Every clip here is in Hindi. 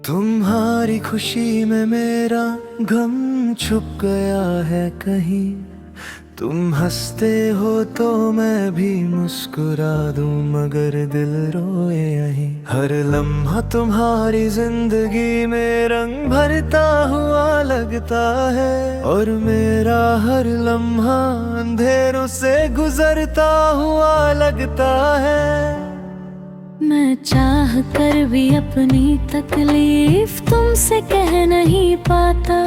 तुम्हारी खुशी में मेरा गम छुप गया है कहीं। तुम हंसते हो तो मैं भी मुस्कुरा दूं, मगर दिल रोए यहीं। हर लम्हा तुम्हारी जिंदगी में रंग भरता हुआ लगता है, और मेरा हर लम्हा अंधेरों से गुजरता हुआ लगता है। मैं चाह कर भी अपनी तकलीफ तुमसे कह नहीं पाता।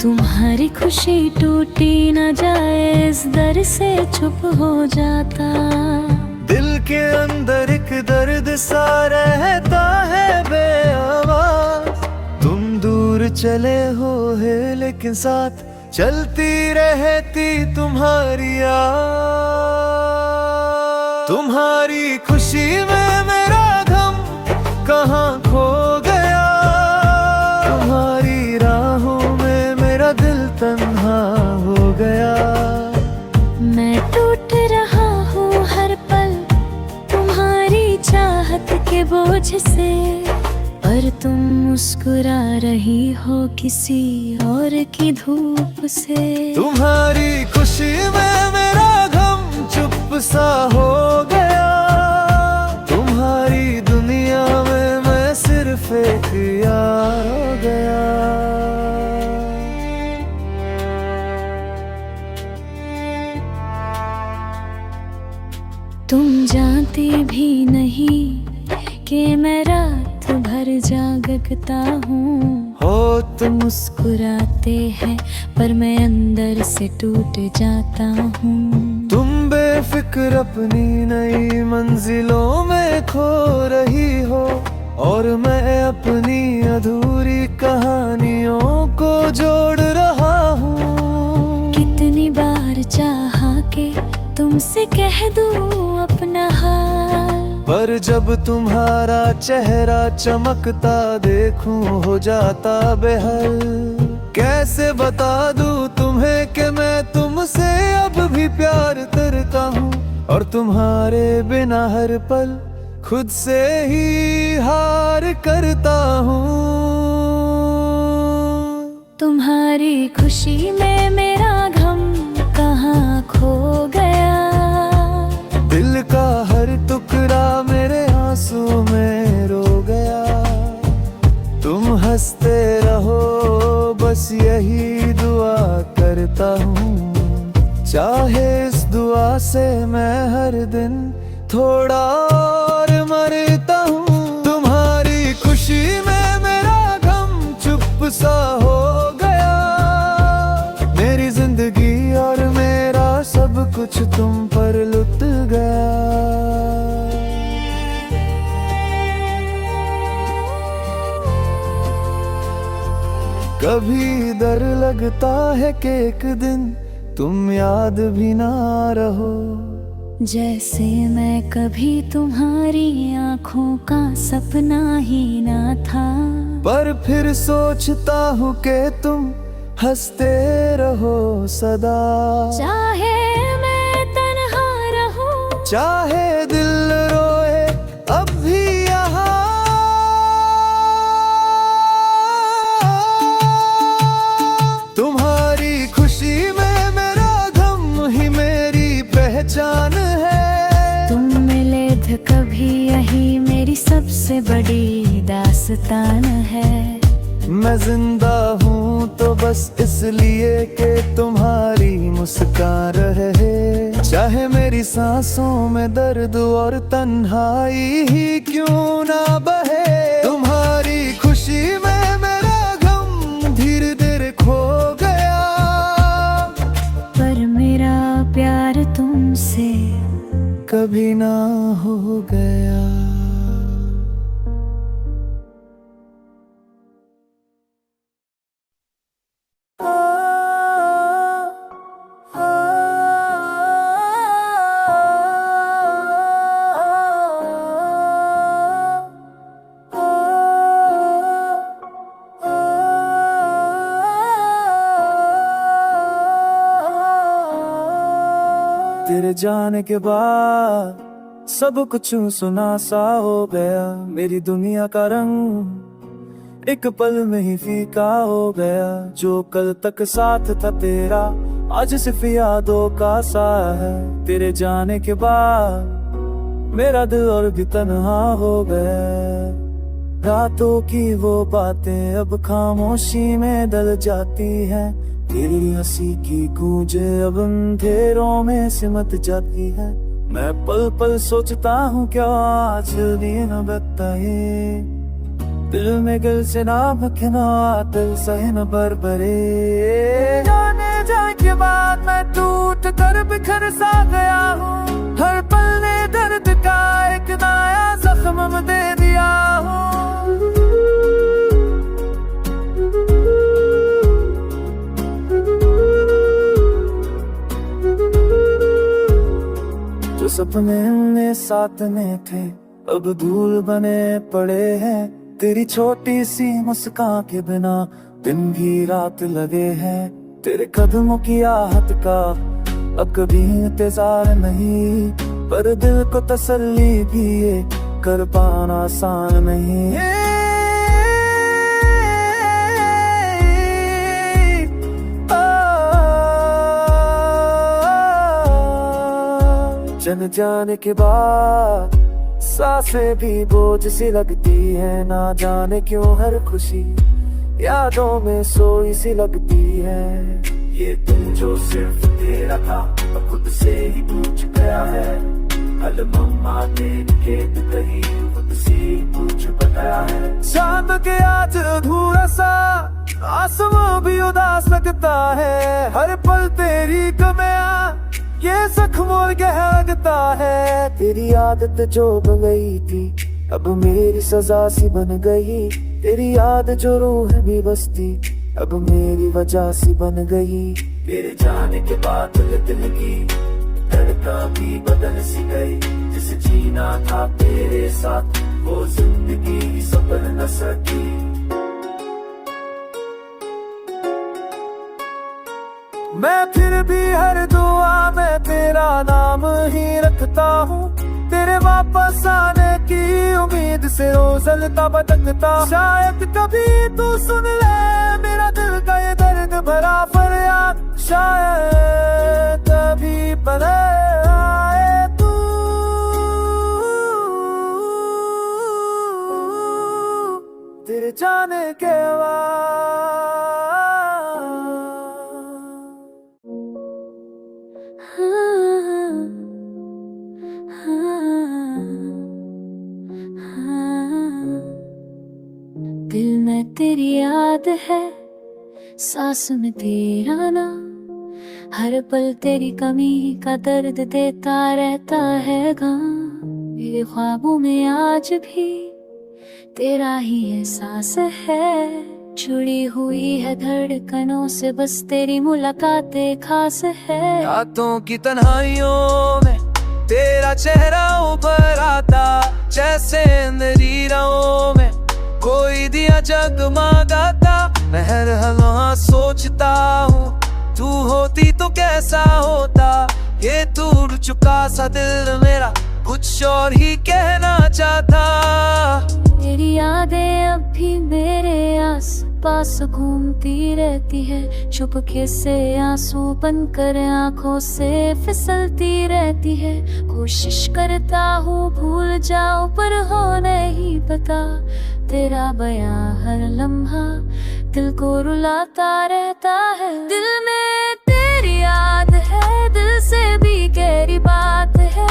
तुम्हारी खुशी टूटी न जाए इस डर से चुप हो जाता। दिल के अंदर एक दर्द सा रहता है बेआवाज। तुम दूर चले हो है लेकिन साथ चलती रहती तुम्हारी याद। तुम्हारी खुशी में मेरा गम कहाँ खो गया, तुम्हारी राहों में मेरा दिल तन्हा हो गया। मैं टूट रहा हूँ हर पल तुम्हारी चाहत के बोझ से, पर तुम मुस्कुरा रही हो किसी और की धूप से। तुम्हारी खुशी में मेरा गम चुप सा हो गया, तुम्हारी दुनिया में मैं सिर्फ एक यार हो गया। तुम जानती भी नहीं कि मैं रात भर जागता हूँ। हो तुम मुस्कुराते हैं पर मैं अंदर से टूट जाता हूँ। तुम बेफिक्र अपनी नई मंजिलों में खो रही हो, और मैं अपनी अधूरी कहानियों को जोड़ रहा हूँ। कितनी बार चाहा के तुमसे कह दूँ अपना हाल, पर जब तुम्हारा चेहरा चमकता देखूं हो जाता बेहाल। कैसे बता दूं तुम्हें कि मैं तुमसे अब भी प्यार करता हूँ, और तुम्हारे बिना हर पल खुद से ही हार करता हूँ। तुम्हारी खुशी में मेरा गम कहाँ खो गया, दिल का हर टुकड़ा मेरे आंसू में रो गया। तुम हंसते रहो बस यही दुआ करता हूँ, चाहे इस दुआ से मैं हर दिन थोड़ा और मरता हूँ। तुम्हारी खुशी में मेरा गम चुप सा हो गया, मेरी जिंदगी और मेरा सब कुछ तुम पर लुट गया। कभी डर लगता है कि एक दिन तुम याद भी ना रहो, जैसे मैं कभी तुम्हारी आँखों का सपना ही ना था। पर फिर सोचता हूँ कि तुम हंसते रहो सदा। चाहे मैं तन्हा रहूं, चाहे दिल रोए अब भी यहाँ, तुम्हारी खुशी में मेरा गम ही मेरी पहचान है। तुम मिले थे कभी यही मेरी सबसे बड़ी दास्तान है। मैं जिंदा हूँ तो बस इसलिए कि तुम्हारी मुस्कान रहे, चाहे मेरी सांसों में दर्द और तन्हाई ही क्यों ना बहे। तुम्हारी खुशी में मेरा गम धीरे धीरे खो गया, पर मेरा प्यार तुमसे कभी ना हो गया। तेरे जाने के बाद सब कुछ सुना सा हो गया, मेरी दुनिया का रंग एक पल में ही फीका हो गया। जो कल तक साथ था तेरा आज सिर्फ यादों का सा है। तेरे जाने के बाद मेरा दिल और भी तन्हा हो गया। रातों की वो बातें अब खामोशी में डल जाती हैं। तेरी हंसी की गूंज अब अंधेरों में सिमट जाती है। मैं पल पल सोचता हूँ क्या आज दिन बताए। दिल में गिल से ना बखना दिल सहे न बरबरे। जाने जाने के बाद मैं टूट कर बिखर सा गया हूँ। हर पल ने दर्द का एक नया जख्म दे दिया हूँ। जो सपने हमने साथ में थे अब धूल बने पड़े हैं। तेरी छोटी सी मुस्कान के बिना दिन भी रात लगे हैं। तेरे कदमों की आहट का अब कभी इंतजार नहीं। पर दिल को तसल्ली भी ये कर पाना आसान नहीं। जन जाने के बाद सांसें भी बोझ सी लगती है। ना जाने क्यों हर खुशी यादों में सोई सी लगती है। ये दिल जो सिर्फ तेरा था अब खुद से ही पूछ गया है। कल मम्मा ने खेत कही खुद से ही पूछ बताया है। चांद के आज अधूरा सा आसमां भी उदास लगता है। हर पल तेरी कमियां ये जख्मों गहरा लगता है। तेरी आदत जो बन गई थी अब मेरी सजा सी बन गई। तेरी याद जो रूह भी बसती अब मेरी वजह सी बन गई। तेरे जाने के बाद दिल की धड़कन भी बदल सी गई। जिसे जीना था तेरे साथ वो जिंदगी सफल न सकी। मैं फिर भी हर दुआ में तेरा नाम ही रखता हूँ। तेरे वापस आने की उम्मीद से रोज जलता भटकता। शायद कभी तू सुन ले मेरा दिल का ये दर्द भरा फरियाद। शायद कभी बने आए तू तेरे जाने के बाद। दिल में तेरी याद है सांस में तेरा नाम। हर पल तेरी कमी का दर्द देता रहता है गम। मेरे ख्वाबों में आज भी तेरा ही एहसास है। जुड़ी हुई है धड़कनों से बस तेरी मुलाकातें खास है। रातों की तन्हाइयों में तेरा चेहरा उभर आता। जैसे अंधेरों में कोई दिया जगमगाता। मैं हर लम्हा सोचता हूँ तू होती तो कैसा होता। ये टूट चुका सा दिल मेरा कुछ और ही कहना चाहता। तेरी यादें अब भी मेरे आस पास घूमती रहती है। चुपके से आंसू बनकर आंखों से फिसलती रहती है। कोशिश करता हूँ भूल जाऊं पर हो नहीं पता। तेरा बयां हर लम्हा दिल को रुलाता रहता है। दिल में तेरी याद है दिल से भी गहरी बात है।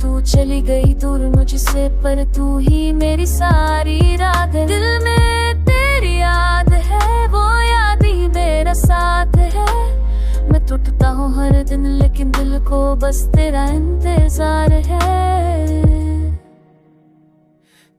तू चली गई दूर मुझसे पर तू ही मेरी सारी रात है। दिल में तेरी याद है वो याद ही मेरा साथ है। मैं टूटता हूँ हर दिन लेकिन दिल को बस तेरा इंतजार है।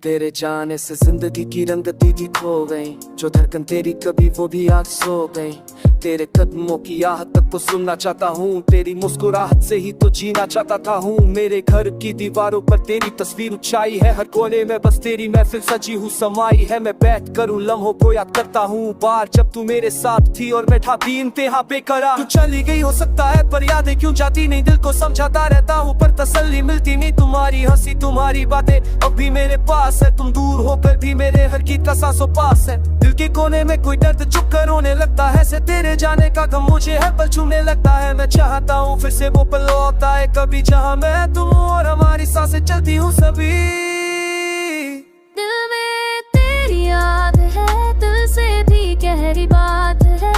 तेरे जाने से जिंदगी की रंगती भी खो गई। जो धड़कन तेरी कभी वो भी आज सो गई। तेरे कदमों की आहट तक तो सुनना चाहता हूँ, तेरी मुस्कुराहट से ही तो जीना चाहता था हूँ। मेरे घर की दीवारों पर तेरी तस्वीर ऊंचाई है, हर कोने में बस तेरी महफिल सजी हूँ समाई है। मैं बैठ कर उन लम्हों को याद करता हूँ बार, जब तू मेरे साथ थी और मैं था बेइंतहा बेकरार। तू चली गई हो सकता है पर यादें क्यों जाती नहीं, दिल को समझाता रहता हूँ पर तसल्ली मिलती नहीं। तुम्हारी हंसी तुम्हारी बातें अब भी मेरे पास है, तुम दूर होकर भी मेरे हर गीत का सांसों पास है। दिल के कोने में कोई दर्द चुप कर रोने लगता है, से तेरे जाने का गम मुझे हर पल छूने लगता है। मैं चाहता हूँ फिर से वो पल लौट आए कभी, जहाँ मैं तुम और हमारी सांसें चलती हूँ सभी। दिल में तेरी याद है, दिल से भी गहरी बात है।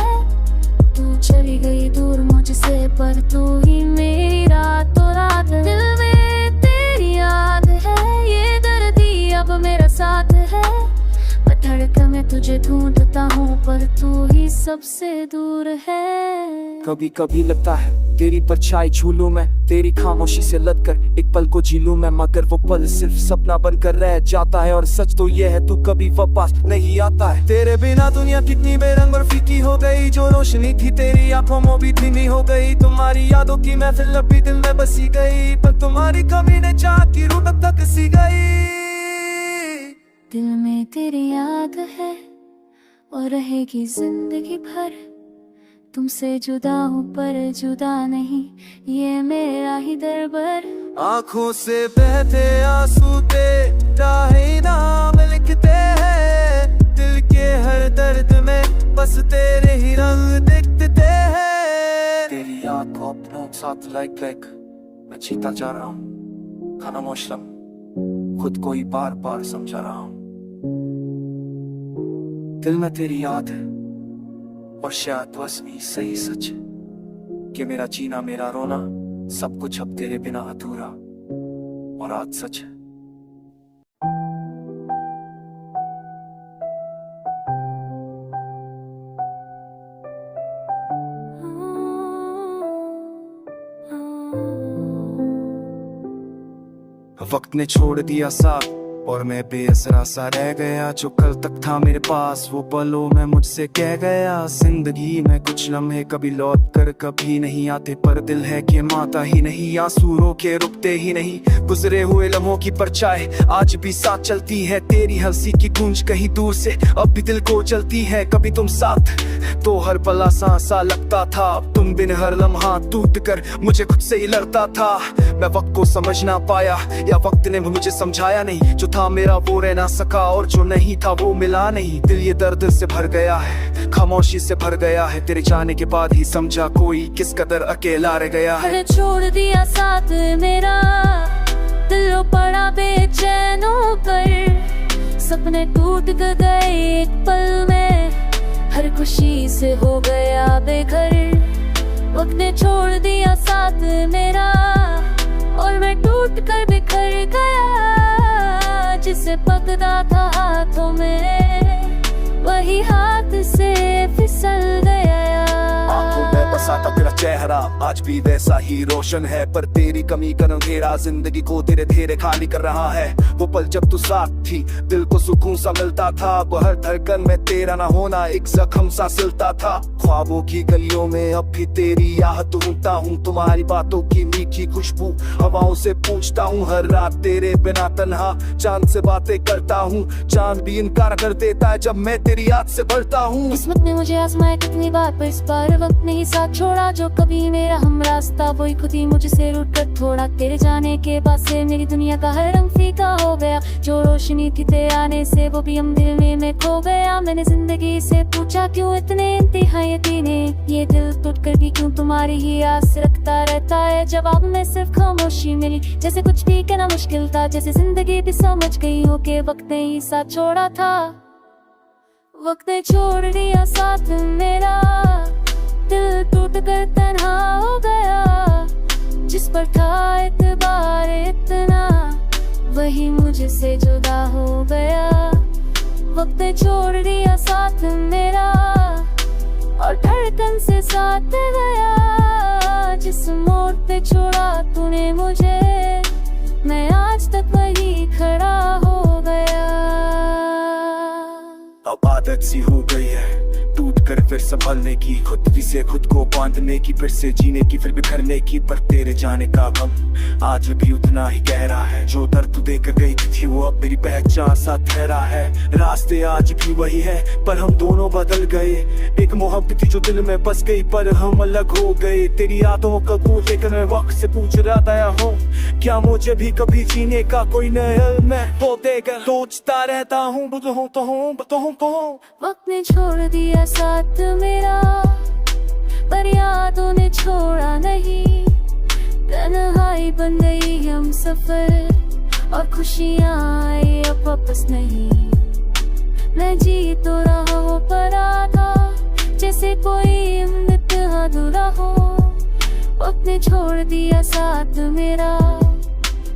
तू चली गई दूर मुझसे पर तू ही मेरी रातों रात है। दिल में तेरी याद है, ये दर्द ही अब मेरा साथ है। धड़कन में तुझे ढूंढता हूँ पर तू ही सबसे दूर है। कभी कभी लगता है तेरी परछाई झूलूं मैं, तेरी खामोशी से लदकर एक पल को झीलूं मैं, मगर वो पल सिर्फ सपना बनकर रह जाता है। और सच तो ये है तू कभी वापस नहीं आता है। तेरे बिना दुनिया कितनी बेरंग और फीकी हो गई, जो रोशनी थी तेरी आंखों में भी धीमी हो गई। तुम्हारी यादों की महफिल अब भी दिल में बसी गई, पर तुम्हारी कमी ने चाह की रूह तब तक सी गई। दिल में तेरी याद है और रहेगी जिंदगी भर। तुमसे जुदा हूँ पर जुदा नहीं, ये मेरा ही दरबार। आँखों से बहते आंसू तेरा ही नाम लिखते हैं, दिल के हर दर्द में बस तेरे ही रंग दिखते हैं। तेरी याद को अपनों साथ लाइक मैं जीता जा रहा हूँ, खामोश खुद को ही बार बार समझा रहा हूँ। दिल में तेरी याद है और शायद बस भी सही सच है कि मेरा जीना मेरा रोना सब कुछ अब तेरे बिना अधूरा और आज सच है। वक्त ने छोड़ दिया साथ और मैं बेअसरा सा रह गया, जो कल तक था मेरे पास वो पलों में मुझसे कह गया। जिंदगी में कुछ लम्हे कभी लौट कर कभी नहीं आते, पर दिल है कि माता ही नहीं, आंसू रो के रुकते ही नहीं। गुजरे हुए लम्हों की परछाई आज भी साथ चलती है, तेरी हंसी की गूंज कहीं दूर से अब भी दिल को चलती है। कभी तुम साथ तो हर पल आसान सा लगता था, अब तुम बिन हर लम्हा टूट कर मुझे खुद से ही लड़ता था। मैं वक्त को समझ ना पाया या वक्त ने मुझे समझाया नहीं, जो था मेरा वो रह ना सका और जो नहीं था वो मिला नहीं। दिल ये दर्द से भर गया है, खामोशी से भर गया है, तेरे जाने के बाद ही समझा कोई किस कदर अकेला रह गया है। छोड़ दिया साथ मेरा, दिल पड़ा बेचैन होकर, सपने टूट गए एक पल में, हर खुशी से हो गया बेघर। वक्त ने छोड़ दिया साथ मेरा और मैं टूट कर बिखर गया। जिसे पकड़ा था हाथों में वही हाथ से फिसल गया। आंखों में बसा था तेरा चेहरा आज भी वैसा ही रोशन है, पर तेरी कमी का अंधेरा जिंदगी को धीरे धीरे खाली कर रहा है। वो पल जब तू साथ थी दिल को सुकून सा मिलता था, वो हर धड़कन में तेरा ना होना एक जख्म सा सिलता था। ख्वाबों की गलियों में अब भी तेरी याद ढूंढता हूँ, तुम्हारी बातों की मीठी खुशबू हवाओं से पूछता हूँ। हर रात तेरे बिना तन्हा चांद से बातें करता हूँ, चांद भी इनकार कर देता है जब मैं तेरी याद से बढ़ता हूँ। किस्मत ने मुझे आजमाया कितनी बार, पर इस बार वक्त ने ही साथ छोड़ा। जो कभी मेरा हम रास्ता वही खुद ही मुझसे रूठ कर थोड़ा। तेरे जाने के बाद से मेरी दुनिया का हर रंग फीका हो गया, जो रोशनी थी तेरे आने से वो भी अंधेरे में खो गया। मैंने जिंदगी से पूछा क्यों इतने इंतहा यकीने, ये दिल टूट कर भी क्यों तुम्हारी ही आस रखता रहता है। जवाब में सिर्फ खामोशी मिली, जैसे कुछ भी कहना मुश्किल था, जैसे जिंदगी भी समझ गई हो के वक्त ने ही साथ छोड़ा था। वक्त ने छोड़ दिया साथ मेरा, दिल टूट कर तन्हा हो गया। जिस पर था एतबार इतना वही मुझसे जुदा हो गया। वक्त ने छोड़ दिया साथ मेरा और धड़कन से साथ गया। जिस मोड़ पे छोड़ा तूने मुझे, मैं आज तक वही खड़ा हो गया। अब आदत सी हो गई है टूट कर फिर संभलने की, खुद भी से खुद को बांधने की, फिर से जीने की, फिर बिखरने की। पर तेरे जाने का गम आज भी उतना ही गहरा है, जो दर्द तू देकर गई थी वो अब मेरी पहचान सा ठहरा है। रास्ते आज भी वही है पर हम दोनों बदल गए, एक मोहब्बत थी जो दिल में बस गई पर हम अलग हो गए। तेरी यादों का तू लेकर मैं वक्त से पूछ रहा हूँ, क्या मुझे भी कभी जीने का कोई नया मैं हो देगा। सोचता रहता हूँ वक्त ने छोड़ दिया साथ मेरा, पर यादों ने छोड़ा नहीं। तन्हाई बन गई हम सफर, और खुशियाँ आई अब वापस नहीं। मैं जी तो रहा हूँ पर आधा, जैसे कोई उम्मीद अधूरा हो। वक्त ने छोड़ दिया साथ मेरा,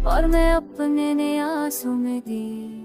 और मैं अपने ने आंसू में दी।